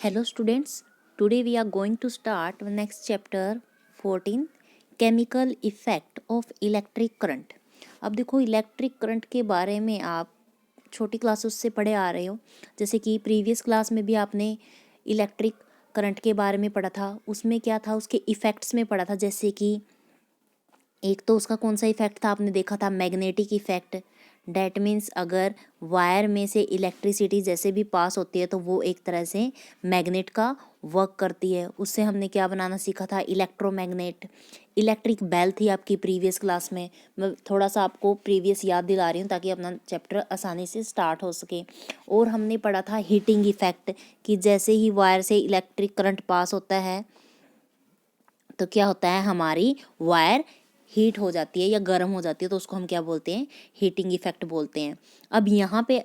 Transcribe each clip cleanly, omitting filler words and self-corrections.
Hello students, today we are going to start next chapter 14 chemical effect of electric current। अब देखो electric current के बारे में आप छोटी क्लासेस से पढ़े आ रहे हो, जैसे कि प्रीवियस क्लास में भी आपने इलेक्ट्रिक करंट के बारे में पढ़ा था। उसमें क्या था, उसके इफ़ेक्ट्स में पढ़ा था। जैसे कि एक तो उसका कौन सा इफेक्ट था, आपने देखा था मैग्नेटिक इफेक्ट। डैट मीन्स अगर वायर में से इलेक्ट्रिसिटी जैसे भी पास होती है तो वो एक तरह से मैग्नेट का वर्क करती है। उससे हमने क्या बनाना सीखा था, इलेक्ट्रोमैग्नेट। इलेक्ट्रिक बेल थी आपकी प्रीवियस क्लास में। मैं थोड़ा सा आपको प्रीवियस याद दिला रही हूँ ताकि अपना चैप्टर आसानी से स्टार्ट हो सके। और हमने पढ़ा था हीटिंग इफेक्ट, कि जैसे ही वायर से इलेक्ट्रिक करंट पास होता है तो क्या होता है, हमारी वायर हीट हो जाती है या गर्म हो जाती है, तो उसको हम क्या बोलते हैं, हीटिंग इफेक्ट बोलते हैं। अब यहाँ पे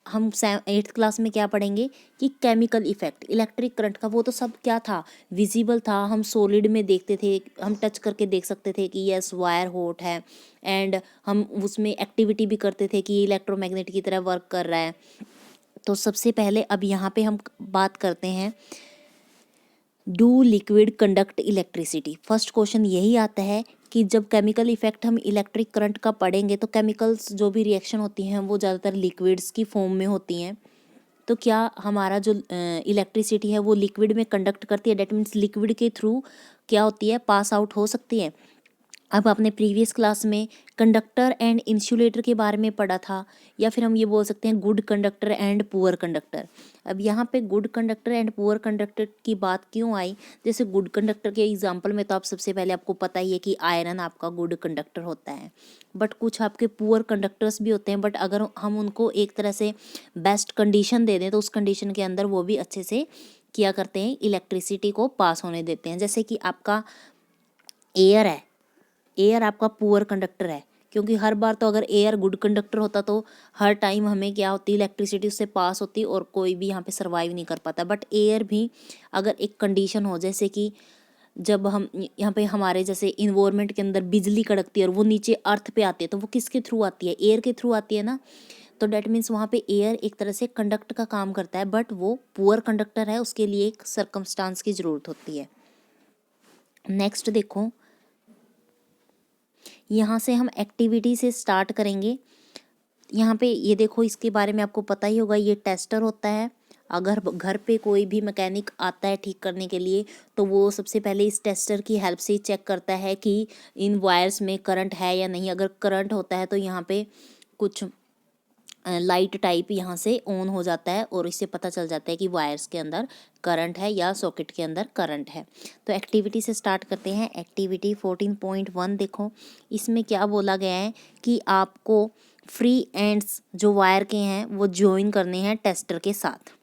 हम 8th क्लास में क्या पढ़ेंगे कि केमिकल इफेक्ट इलेक्ट्रिक करंट का। वो तो सब क्या था, विजिबल था, हम सॉलिड में देखते थे, हम टच करके देख सकते थे कि यस वायर हॉट है, एंड हम उसमें एक्टिविटी भी करते थे कि इलेक्ट्रोमैग्नेट की तरह वर्क कर रहा है। तो सबसे पहले अब यहाँ पे हम बात करते हैं, do liquid conduct electricity. First question यही आता है कि जब केमिकल इफेक्ट हम इलेक्ट्रिक करंट का पढ़ेंगे तो केमिकल्स जो भी रिएक्शन होती हैं वो ज़्यादातर लिक्विड्स की फॉर्म में होती हैं। तो क्या हमारा जो इलेक्ट्रिसिटी है वो लिक्विड में कंडक्ट करती है, डेट मीन्स लिक्विड के थ्रू क्या होती है, पास आउट हो सकती है। अब आपने प्रीवियस क्लास में कंडक्टर एंड इंसुलेटर के बारे में पढ़ा था, या फिर हम ये बोल सकते हैं good conductor and poor conductor. अब यहाँ पे good conductor and poor conductor की बात क्यों आई, जैसे गुड कंडक्टर के एग्जांपल में तो आप सबसे पहले आपको पता ही है कि आयरन आपका गुड कंडक्टर होता है, बट कुछ आपके पुअर कंडक्टर्स भी होते हैं। बट अगर हम उनको एक तरह से बेस्ट कंडीशन दे दें तो उस कंडीशन के अंदर वो भी अच्छे से किया करते हैं, इलेक्ट्रिसिटी को पास होने देते हैं। जैसे कि आपका एयर है, एयर आपका पुअर कंडक्टर है, क्योंकि हर बार तो अगर एयर गुड कंडक्टर होता तो हर टाइम हमें क्या होती, इलेक्ट्रिसिटी उससे पास होती और कोई भी यहाँ पे सर्वाइव नहीं कर पाता। बट एयर भी अगर एक कंडीशन हो, जैसे कि जब हम यहाँ पे हमारे जैसे इन्वायरमेंट के अंदर बिजली कड़कती है और वो नीचे अर्थ पे आती है, तो वो किसके थ्रू आती है, एयर के थ्रू आती है ना। तो डैट मीन्स वहाँ पे एयर एक तरह से कंडक्ट का काम करता है, बट वो पुअर कंडक्टर है, उसके लिए एक सर्कमस्टांस की ज़रूरत होती है। नेक्स्ट देखो, यहाँ से हम एक्टिविटी से स्टार्ट करेंगे। यहाँ पे ये देखो, इसके बारे में आपको पता ही होगा, ये टेस्टर होता है। अगर घर पे कोई भी मैकेनिक आता है ठीक करने के लिए तो वो सबसे पहले इस टेस्टर की हेल्प से चेक करता है कि इन वायर्स में करंट है या नहीं। अगर करंट होता है तो यहाँ पे कुछ लाइट टाइप यहाँ से ऑन हो जाता है और इससे पता चल जाता है कि वायर्स के अंदर करंट है या सॉकेट के अंदर करंट है। तो एक्टिविटी से स्टार्ट करते हैं। एक्टिविटी 14.1 देखो, इसमें क्या बोला गया है कि आपको फ्री एंड्स जो वायर के हैं वो ज्वाइन करने हैं टेस्टर के साथ।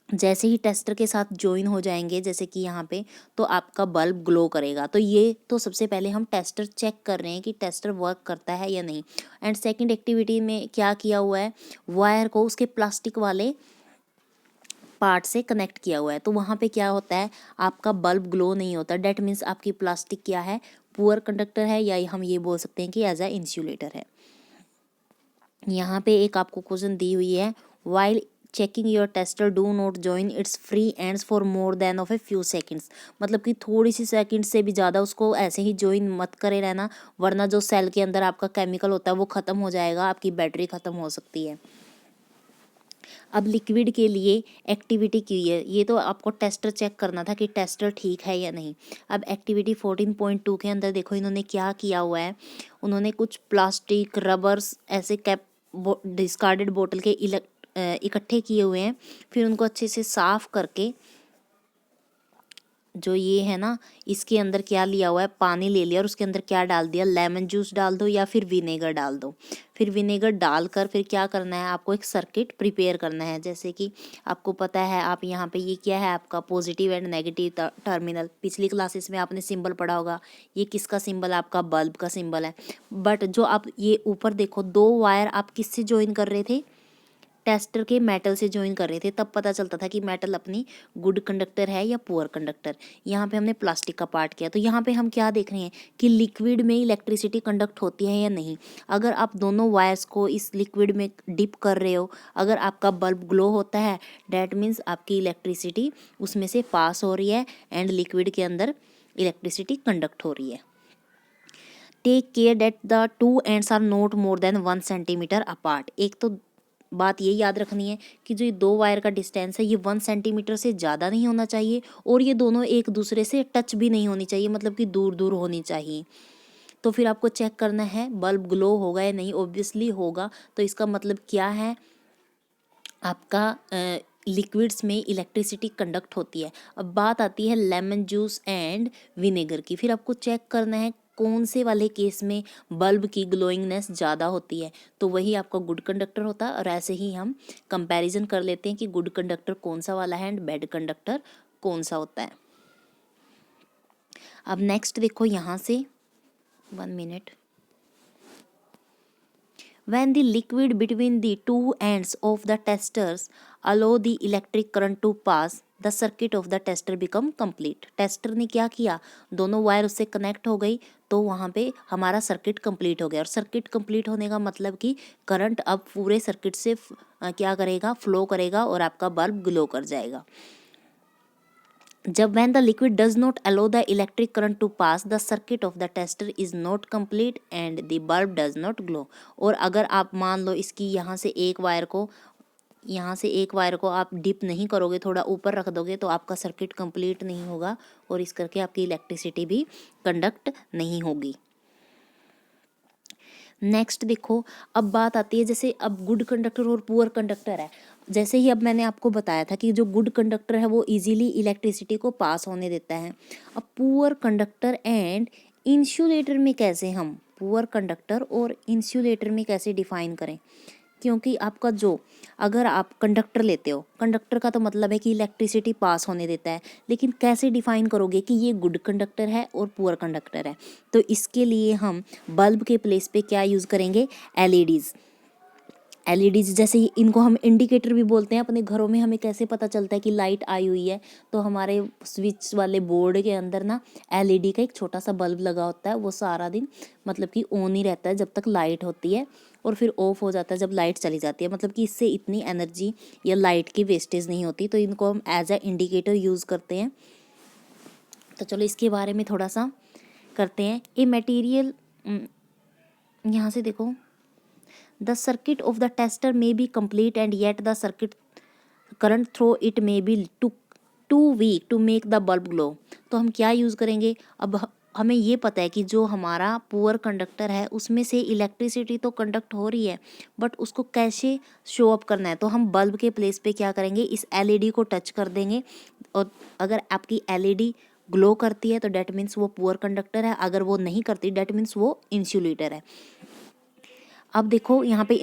जैसे ही टेस्टर के साथ ज्वाइन हो जाएंगे, जैसे कि यहाँ पे, तो आपका बल्ब ग्लो करेगा। तो ये तो सबसे पहले हम टेस्टर चेक कर रहे हैं कि टेस्टर वर्क करता है या नहीं। एंड सेकंड एक्टिविटी में क्या किया हुआ है, वायर को उसके प्लास्टिक वाले पार्ट से कनेक्ट किया हुआ है। तो वहाँ पे क्या होता है, आपका बल्ब ग्लो नहीं होता। डेट मीन्स आपकी प्लास्टिक क्या है, पुअर कंडक्टर है, या हम ये बोल सकते हैं कि एज अ इंसुलेटर है। यहाँ पे एक आपको क्वेश्चन दी हुई है, while checking your tester do not join it's free ends for more than of a few seconds. मतलब कि थोड़ी सी सेकंड से भी ज़्यादा उसको ऐसे ही ज्वाइन मत करे रहना, वरना जो सेल के अंदर आपका केमिकल होता है वो ख़त्म हो जाएगा, आपकी बैटरी ख़त्म हो सकती है। अब लिक्विड के लिए एक्टिविटी की है, ये तो आपको टेस्टर चेक करना था कि टेस्टर ठीक है या नहीं। अब एक्टिविटी 14.2 के अंदर देखो इन्होंने क्या किया हुआ है, उन्होंने कुछ प्लास्टिक रबर्स ऐसे कैप डिस्कार्डेड बोतल के इकट्ठे किए हुए हैं। फिर उनको अच्छे से साफ करके, जो ये है ना, इसके अंदर क्या लिया हुआ है, पानी ले लिया और उसके अंदर क्या डाल दिया, लेमन जूस डाल दो या फिर विनेगर डाल दो। फिर विनेगर डालकर फिर क्या करना है, आपको एक सर्किट प्रिपेयर करना है। जैसे कि आपको पता है, आप यहाँ पे ये क्या है, आपका पॉजिटिव एंड नेगेटिव टर्मिनल। पिछली क्लासेस में आपने सिंबल पढ़ा होगा, ये किसका सिंबल, आपका बल्ब का सिंबल है। बट जो आप ये ऊपर देखो, दो वायर आप किससे ज्वाइन कर रहे थे, टेस्टर के मेटल से ज्वाइन कर रहे थे, तब पता चलता था कि मेटल अपनी गुड कंडक्टर है या पुअर कंडक्टर। यहाँ पे हमने प्लास्टिक का पार्ट किया, तो यहाँ पे हम क्या देख रहे हैं कि लिक्विड में इलेक्ट्रिसिटी कंडक्ट होती है या नहीं। अगर आप दोनों वायर्स को इस लिक्विड में डिप कर रहे हो, अगर आपका बल्ब ग्लो होता है, डैट मीन्स आपकी इलेक्ट्रिसिटी उसमें से पास हो रही है एंड लिक्विड के अंदर इलेक्ट्रिसिटी कंडक्ट हो रही है। Take care that the two ends are not more than 1 centimetre apart. एक तो बात ये याद रखनी है कि जो ये दो वायर का डिस्टेंस है ये 1 सेंटीमीटर से ज़्यादा नहीं होना चाहिए और ये दोनों एक दूसरे से टच भी नहीं होनी चाहिए, मतलब कि दूर दूर होनी चाहिए। तो फिर आपको चेक करना है बल्ब ग्लो होगा या नहीं, ऑब्वियसली होगा। तो इसका मतलब क्या है, आपका लिक्विड्स में इलेक्ट्रिसिटी कंडक्ट होती है। अब बात आती है लेमन जूस एंड विनेगर की। फिर आपको चेक करना है कौन से वाले केस में बल्ब की ग्लोइंगनेस ज़्यादा होती है, तो वही आपका गुड कंडक्टर होता है। और ऐसे ही हम कंपैरिजन कर लेते हैं कि गुड कंडक्टर कौन सा वाला है एंड बैड कंडक्टर कौन सा होता है। अब नेक्स्ट देखो यहाँ से 1 minute. When the liquid between the two ends of the testers allow the electric current to pass, the circuit of the tester become complete. Tester ने क्या किया, दोनों वायर उससे कनेक्ट हो गई, तो वहाँ पे हमारा सर्किट कंप्लीट हो गया। और सर्किट कंप्लीट होने का मतलब कि करंट अब पूरे सर्किट से क्या करेगा, फ्लो करेगा और आपका बल्ब ग्लो कर जाएगा। जब when the liquid does not allow the electric current to pass, the circuit of the tester is not complete and the bulb does not glow. और अगर आप मान लो इसकी यहाँ से एक वायर को आप डिप नहीं करोगे, थोड़ा ऊपर रख दोगे, तो आपका सर्किट कंप्लीट नहीं होगा और इस करके आपकी इलेक्ट्रिसिटी भी कंडक्ट नहीं होगी। नेक्स्ट देखो, अब बात आती है जैसे अब गुड कंडक्टर और पुअर कंडक्टर है। जैसे ही अब मैंने आपको बताया था कि जो गुड कंडक्टर है वो इजीली इलेक्ट्रिसिटी को पास होने देता है। अब पुअर कंडक्टर एंड इंसुलेटर में कैसे हम पुअर कंडक्टर और इंसुलेटर में कैसे डिफाइन करें, क्योंकि आपका जो अगर आप कंडक्टर लेते हो, कंडक्टर का तो मतलब है कि इलेक्ट्रिसिटी पास होने देता है, लेकिन कैसे डिफाइन करोगे कि ये गुड कंडक्टर है और पुअर कंडक्टर है। तो इसके लिए हम बल्ब के प्लेस पे क्या यूज़ करेंगे, एलईडीज जैसे इनको हम इंडिकेटर भी बोलते हैं। अपने घरों में हमें कैसे पता चलता है कि लाइट आई हुई है, तो हमारे स्विच वाले बोर्ड के अंदर ना एलईडी का एक छोटा सा बल्ब लगा होता है, वो सारा दिन मतलब कि ऑन ही रहता है जब तक लाइट होती है और फिर ऑफ हो जाता है जब लाइट चली जाती है। मतलब कि इससे इतनी एनर्जी या लाइट की वेस्टेज नहीं होती, तो इनको हम एज अ इंडिकेटर यूज़ करते हैं। तो चलो इसके बारे में थोड़ा सा करते हैं। ये मटेरियल यहाँ से देखो, the circuit of the tester may be complete and yet the circuit current through it may be too weak to make the bulb glow. तो हम क्या यूज़ करेंगे, अब हमें ये पता है कि जो हमारा पुअर कंडक्टर है उसमें से इलेक्ट्रिसिटी तो कंडक्ट हो रही है, बट उसको कैसे शो अप करना है, तो हम बल्ब के प्लेस पे क्या करेंगे, इस एलईडी को टच कर देंगे। और अगर आपकी एलईडी ग्लो करती है तो डैट मीन्स वो पुअर कंडक्टर है, अगर वो नहीं करती डैट मीन्स वो इंसुलेटर है। अब देखो यहाँ पे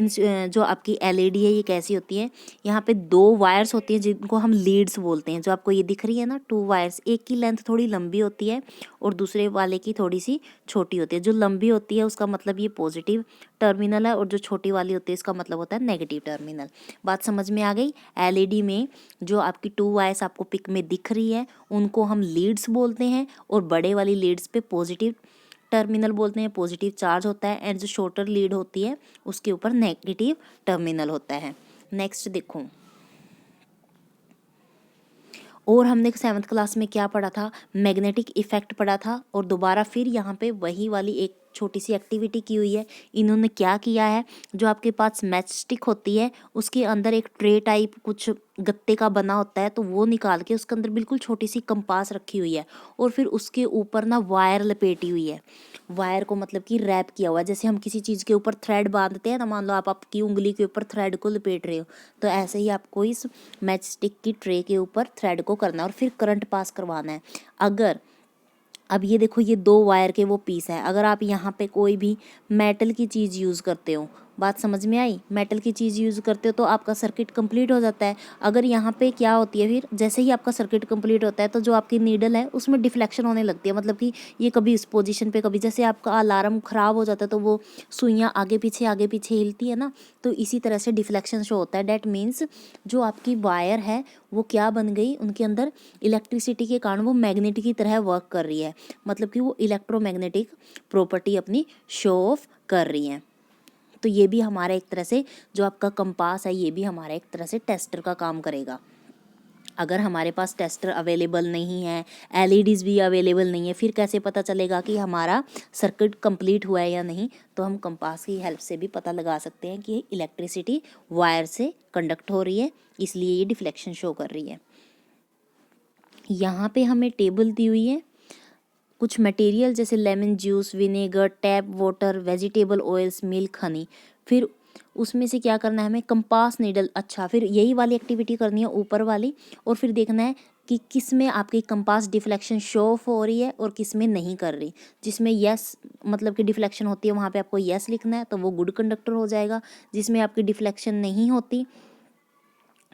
जो आपकी एलईडी है ये कैसी होती है, यहाँ पे 2 वायर्स होती हैं जिनको हम लीड्स बोलते हैं। जो आपको ये दिख रही है ना 2 वायर्स, एक की लेंथ थोड़ी लंबी होती है और दूसरे वाले की थोड़ी सी छोटी होती है। जो लंबी होती है उसका मतलब ये पॉजिटिव टर्मिनल है और जो छोटी वाली होती है इसका मतलब होता है नेगेटिव टर्मिनल। बात समझ में आ गई। एलईडी में जो आपकी 2 वायर्स आपको पिक में दिख रही है उनको हम लीड्स बोलते हैं और बड़े वाली लीड्स पे पॉजिटिव टर्मिनल बोलते हैं, पॉजिटिव चार्ज होता है, एंड जो शॉर्टर लीड होती है उसके ऊपर नेगेटिव टर्मिनल होता है। नेक्स्ट देखो, और हमने 7th क्लास में क्या पढ़ा था, मैग्नेटिक इफेक्ट पढ़ा था। और दोबारा फिर यहाँ पे वही वाली एक छोटी सी एक्टिविटी की हुई है। इन्होंने क्या किया है, जो आपके पास मैच स्टिक होती है उसके अंदर एक ट्रे टाइप कुछ गत्ते का बना होता है, तो वो निकाल के उसके अंदर बिल्कुल छोटी सी कंपास रखी हुई है और फिर उसके ऊपर ना वायर लपेटी हुई है। वायर को मतलब कि रैप किया हुआ है, जैसे हम किसी चीज़ के ऊपर थ्रेड बांधते हैं ना, मान लो आप आपकी उंगली के ऊपर थ्रेड को लपेट रहे हो, तो ऐसे ही आपको इस मैच स्टिक की ट्रे के ऊपर थ्रेड को करना है और फिर करंट पास करवाना है। अगर अब ये देखो ये 2 वायर के वो पीस हैं, अगर आप यहाँ पे कोई भी मेटल की चीज़ यूज़ करते हो बात समझ में आई? मेटल की चीज़ यूज़ करते हो तो आपका सर्किट कंप्लीट हो जाता है। अगर यहाँ पे क्या होती है, फिर जैसे ही आपका सर्किट कंप्लीट होता है तो जो आपकी नीडल है उसमें डिफ्लेक्शन होने लगती है, मतलब कि ये कभी इस पोजीशन पे, कभी जैसे आपका अलार्म ख़राब हो जाता है तो वो सुइयाँ आगे पीछे हिलती है ना, तो इसी तरह से डिफ्लेक्शन शो होता है। डैट मीन्स जो आपकी वायर है वो क्या बन गई, उनके अंदर इलेक्ट्रिसिटी के कारण वो मैग्नेट की तरह वर्क कर रही है, मतलब कि वो इलेक्ट्रोमैग्नेटिक प्रॉपर्टी अपनी शो ऑफ कर रही हैं। तो ये भी हमारा एक तरह से, जो आपका कंपास है ये भी हमारा एक तरह से टेस्टर का काम करेगा। अगर हमारे पास टेस्टर अवेलेबल नहीं है, एलईडीज़ भी अवेलेबल नहीं है, फिर कैसे पता चलेगा कि हमारा सर्किट कंप्लीट हुआ है या नहीं? तो हम कंपास की हेल्प से भी पता लगा सकते हैं कि इलेक्ट्रिसिटी वायर से कंडक्ट हो रही है, इसलिए ये डिफ्लेक्शन शो कर रही है। यहाँ पे हमें टेबल दी हुई है, कुछ मटेरियल जैसे lemon juice, vinegar, tap water, vegetable oils, milk, Honey. फिर उसमें से क्या करना है हमें, कंपास नीडल। अच्छा, फिर यही वाली एक्टिविटी करनी है ऊपर वाली, और फिर देखना है कि किस में आपकी कंपास डिफ्लेक्शन शो ऑफ हो रही है और किस में नहीं कर रही। जिसमें यस मतलब कि डिफ्लेक्शन होती है वहाँ पे आपको यस लिखना है, तो वो गुड कंडक्टर हो जाएगा। जिसमें आपकी डिफ्लेक्शन नहीं होती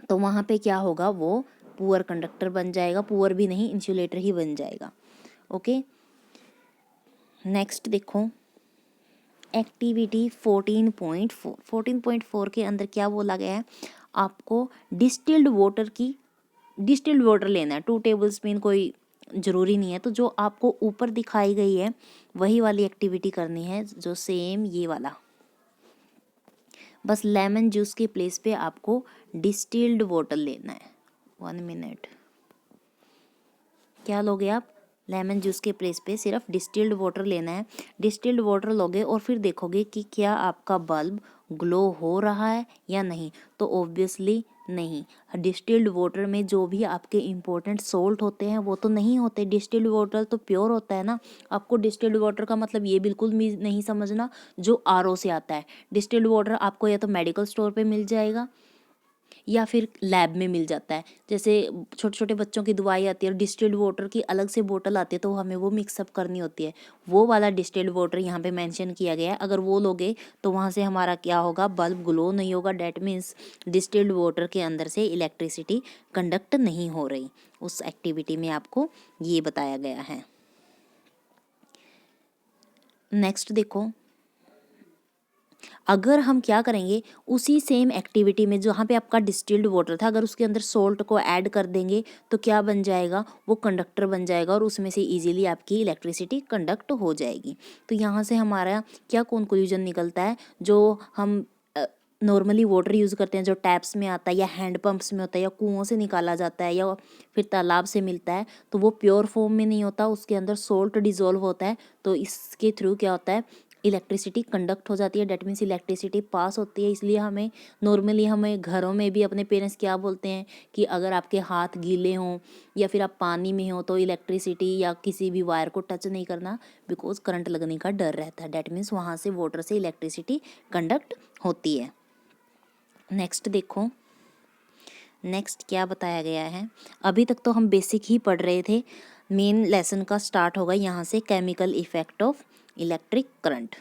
तो वहाँ पे क्या होगा, वो पुअर कंडक्टर बन जाएगा। पुअर भी नहीं, इंसुलेटर ही बन जाएगा। ओके, नेक्स्ट देखो एक्टिविटी 14.4। 14.4 के अंदर क्या बोला गया है, आपको डिस्टिल्ड वाटर लेना है। 2 टेबल स्पून, कोई ज़रूरी नहीं है। तो जो आपको ऊपर दिखाई गई है वही वाली एक्टिविटी करनी है, जो सेम ये वाला, बस लेमन जूस के प्लेस पे आपको डिस्टिल्ड वाटर लेना है। 1 मिनट, क्या लोगे आप, लेमन जूस के प्लेस पे सिर्फ डिस्टिल्ड वाटर लेना है। डिस्टिल्ड वाटर लोगे और फिर देखोगे कि क्या आपका बल्ब ग्लो हो रहा है या नहीं, तो ऑब्वियसली नहीं। डिस्टिल्ड वाटर में जो भी आपके इम्पोर्टेंट सोल्ट होते हैं वो तो नहीं होते। डिस्टिल्ड वाटर तो प्योर होता है ना। आपको डिस्टिल्ड वाटर का मतलब ये बिल्कुल भी नहीं समझना जो आरओ से आता है। डिस्टिल्ड वाटर आपको या तो मेडिकल स्टोर पे मिल जाएगा या फिर लैब में मिल जाता है। जैसे छोटे छोटे बच्चों की दवाई आती है, डिस्टिल्ड वाटर की अलग से बोतल आती है, तो हमें वो मिक्सअप करनी होती है। वो वाला डिस्टिल्ड वाटर यहाँ पे मेंशन किया गया है। अगर वो लोगे तो वहाँ से हमारा क्या होगा, बल्ब ग्लो नहीं होगा। डैट मीन्स डिस्टिल्ड वाटर के अंदर से इलेक्ट्रिसिटी कंडक्ट नहीं हो रही। उस एक्टिविटी में आपको ये बताया गया है। नेक्स्ट देखो, अगर हम क्या करेंगे, उसी सेम एक्टिविटी में जहाँ पे आपका डिस्टिल्ड वाटर था, अगर उसके अंदर सोल्ट को ऐड कर देंगे तो क्या बन जाएगा, वो कंडक्टर बन जाएगा और उसमें से इजीली आपकी इलेक्ट्रिसिटी कंडक्ट हो जाएगी। तो यहाँ से हमारा क्या कंक्लूजन निकलता है, जो हम नॉर्मली वाटर यूज़ करते हैं, जो टैप्स में आता है या हैंड पंप्स में होता है या कुओं से निकाला जाता है या फिर तालाब से मिलता है, तो वो प्योर फॉर्म में नहीं होता, उसके अंदर सोल्ट डिज़ोल्व होता है। तो इसके थ्रू क्या होता है, इलेक्ट्रिसिटी कंडक्ट हो जाती है। डैट मीन्स इलेक्ट्रिसिटी पास होती है। इसलिए हमें नॉर्मली, हमें घरों में भी अपने पेरेंट्स क्या बोलते हैं कि अगर आपके हाथ गीले हों या फिर आप पानी में हो तो इलेक्ट्रिसिटी या किसी भी वायर को टच नहीं करना, बिकॉज करंट लगने का डर रहता है। डैट मीन्स वहाँ से वाटर से इलेक्ट्रिसिटी कंडक्ट होती है। नेक्स्ट देखो, नेक्स्ट क्या बताया गया है। अभी तक तो हम बेसिक ही पढ़ रहे थे, मेन लेसन का स्टार्ट होगा यहाँ से, chemical effect of electric current.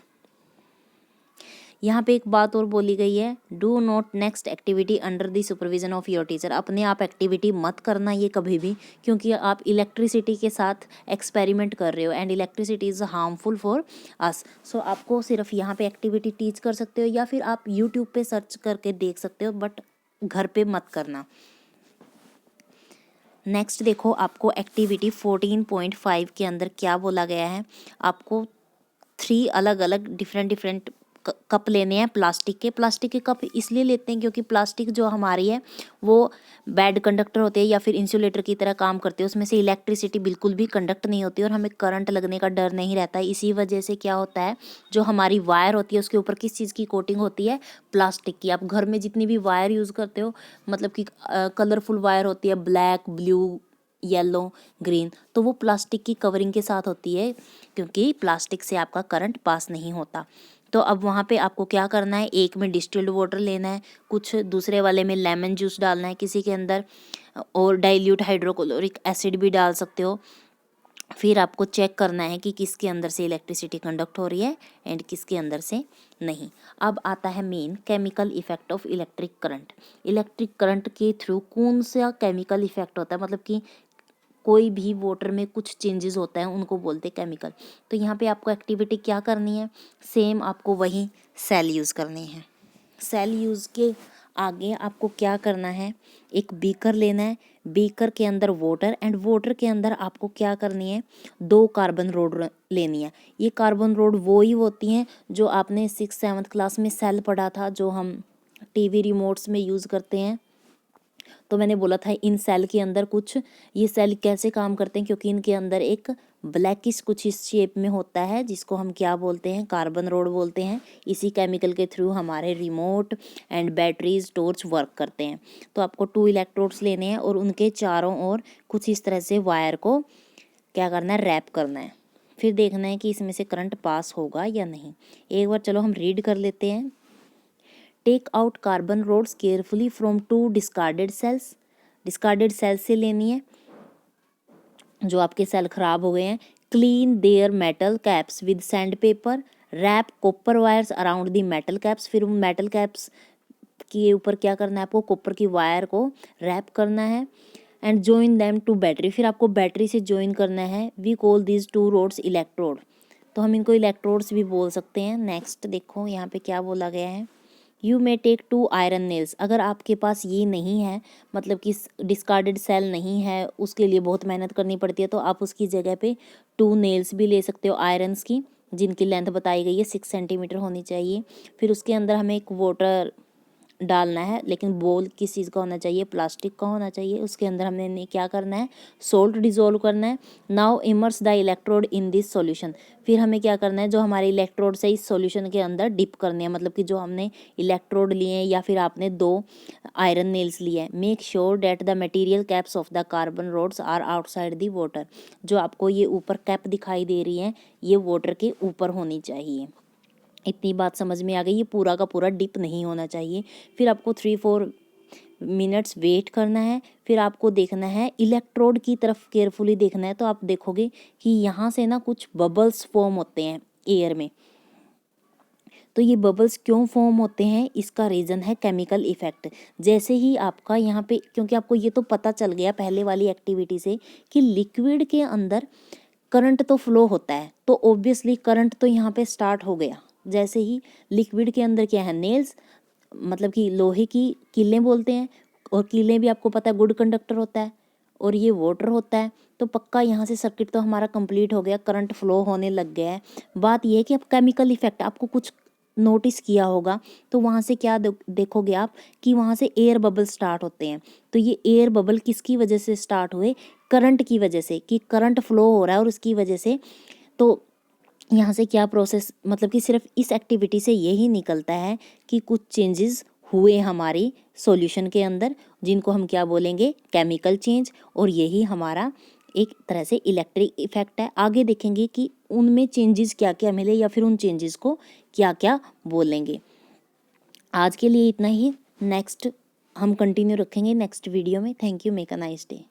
यहाँ पे एक बात और बोली गई है, do not next activity under the supervision of your teacher. अपने आप एक्टिविटी मत करना ये कभी भी, क्योंकि आप इलेक्ट्रिसिटी के साथ एक्सपेरिमेंट कर रहे हो and electricity is harmful for us. So आपको सिर्फ यहाँ पे एक्टिविटी टीच कर सकते हो या फिर आप यूट्यूब पे सर्च करके देख सकते हो, बट घर पे मत करना। नेक्स्ट देखो, आपको एक्टिविटी 14.5 के अंदर क्या बोला गया है, आपको 3 अलग अलग डिफरेंट कप लेने हैं प्लास्टिक के। प्लास्टिक के कप इसलिए लेते हैं क्योंकि प्लास्टिक जो हमारी है वो बैड कंडक्टर होते हैं या फिर इंसुलेटर की तरह काम करते हैं। उसमें से इलेक्ट्रिसिटी बिल्कुल भी कंडक्ट नहीं होती और हमें करंट लगने का डर नहीं रहता है। इसी वजह से क्या होता है, जो हमारी वायर होती है उसके ऊपर किस चीज़ की कोटिंग होती है, प्लास्टिक की। आप घर में जितनी भी वायर यूज़ करते हो, मतलब कि कलरफुल वायर होती है, ब्लैक, ब्लू, येलो, ग्रीन, तो वो प्लास्टिक की कवरिंग के साथ होती है, क्योंकि प्लास्टिक से आपका करंट पास नहीं होता। तो अब वहाँ पे आपको क्या करना है, एक में डिस्टिल्ड वाटर लेना है, कुछ दूसरे वाले में लेमन जूस डालना है किसी के अंदर, और डाइल्यूट हाइड्रोक्लोरिक एसिड भी डाल सकते हो, फिर आपको चेक करना है कि किसके अंदर से इलेक्ट्रिसिटी कंडक्ट हो रही है एंड किसके अंदर से नहीं। अब आता है main chemical effect of electric current. Electric current के थ्रू कौन सा केमिकल इफेक्ट होता है, मतलब कि कोई भी वाटर में कुछ चेंजेस होता है उनको बोलते हैं केमिकल। तो यहाँ पे आपको एक्टिविटी क्या करनी है, सेम आपको वही सेल यूज़ करनी है। सेल यूज़ के आगे आपको क्या करना है, एक बीकर लेना है, बीकर के अंदर वाटर एंड वाटर के अंदर आपको क्या करनी है, 2 कार्बन रोड लेनी है। ये कार्बन रोड वो ही होती हैं जो आपने 6th-7th क्लास में सेल पढ़ा था, जो हम टीवी रिमोट्स में यूज़ करते हैं। तो मैंने बोला था इन सेल के अंदर कुछ, ये सेल कैसे काम करते हैं, क्योंकि इनके अंदर एक ब्लैकिश कुछ इस शेप में होता है जिसको हम क्या बोलते हैं, कार्बन रोड बोलते हैं। इसी केमिकल के थ्रू हमारे remote and batteries torch work करते हैं। तो आपको 2 इलेक्ट्रोड्स लेने हैं और उनके चारों ओर कुछ इस तरह से वायर को क्या करना है, रैप करना है। फिर देखना है कि इसमें से करंट पास होगा या नहीं। एक बार चलो हम रीड कर लेते हैं। Take out carbon rods carefully from 2 discarded cells. Discarded cells से लेनी है जो आपके सेल खराब हो गए हैं। Clean there metal caps with sand paper, wrap copper wires around the metal caps. फिर उन मेटल कैप्स के ऊपर क्या करना है, आपको कॉपर की वायर को रैप करना है and join them to battery. फिर आपको बैटरी से जॉइन करना है। We call this 2 rods electrode. तो हम इनको इलेक्ट्रोड्स भी बोल सकते हैं। नेक्स्ट देखो यहाँ पे क्या बोला गया है, you may take 2 iron nails. अगर आपके पास ये नहीं है, मतलब कि डिस्कार्डेड सेल नहीं है, उसके लिए बहुत मेहनत करनी पड़ती है, तो आप उसकी जगह पे 2 नेल्स भी ले सकते हो आयरन्स की, जिनकी लेंथ बताई गई है 6 सेंटीमीटर होनी चाहिए। फिर उसके अंदर हमें एक वाटर डालना है, लेकिन बोल किस चीज़ का होना चाहिए, प्लास्टिक का होना चाहिए। उसके अंदर हमने क्या करना है, सोल्ट डिजोल्व करना है। Now immerse the electrode in this solution. फिर हमें क्या करना है, जो हमारे इलेक्ट्रोड से इस सॉल्यूशन के अंदर डिप करने हैं, मतलब कि जो हमने इलेक्ट्रोड लिए हैं या फिर आपने 2 आयरन नेल्स लिए हैं। Make sure that the material caps of the carbon rods are outside the water. जो आपको ये ऊपर कैप दिखाई दे रही है, ये वाटर के ऊपर होनी चाहिए। इतनी बात समझ में आ गई, ये पूरा का पूरा डिप नहीं होना चाहिए। फिर आपको 3-4 मिनट्स वेट करना है। फिर आपको देखना है इलेक्ट्रोड की तरफ, केयरफुली देखना है। तो आप देखोगे कि यहाँ से ना कुछ बबल्स फॉर्म होते हैं एयर में। तो ये बबल्स क्यों फॉर्म होते हैं, इसका रीज़न है केमिकल इफेक्ट। जैसे ही आपका यहाँ पे, क्योंकि आपको ये तो पता चल गया पहले वाली एक्टिविटी से कि लिक्विड के अंदर करंट तो फ्लो होता है, तो ऑब्वियसली करंट तो यहाँ पे स्टार्ट हो गया। जैसे ही लिक्विड के अंदर क्या है, नेल्स, मतलब कि लोहे की कीलें बोलते हैं, और कीलें भी आपको पता है गुड कंडक्टर होता है, और ये वाटर होता है। तो पक्का यहाँ से सर्किट तो हमारा कंप्लीट हो गया, करंट फ्लो होने लग गया है। बात ये है कि अब केमिकल इफेक्ट आपको कुछ नोटिस किया होगा, तो वहाँ से क्या देखोगे आप कि वहाँ से एयर बबल स्टार्ट होते हैं। तो ये एयर बबल किसकी वजह से स्टार्ट हुए, करंट की वजह से, कि करंट फ्लो हो रहा है और उसकी वजह से। तो यहाँ से क्या प्रोसेस, मतलब कि सिर्फ इस एक्टिविटी से यही निकलता है कि कुछ चेंजेस हुए हमारी सॉल्यूशन के अंदर, जिनको हम क्या बोलेंगे, केमिकल चेंज। और यही हमारा एक तरह से इलेक्ट्रिक इफेक्ट है। आगे देखेंगे कि उनमें चेंजेस क्या क्या मिले या फिर उन चेंजेस को क्या क्या बोलेंगे। आज के लिए इतना ही, नेक्स्ट हम कंटिन्यू रखेंगे नेक्स्ट वीडियो में। Thank you, make a nice day.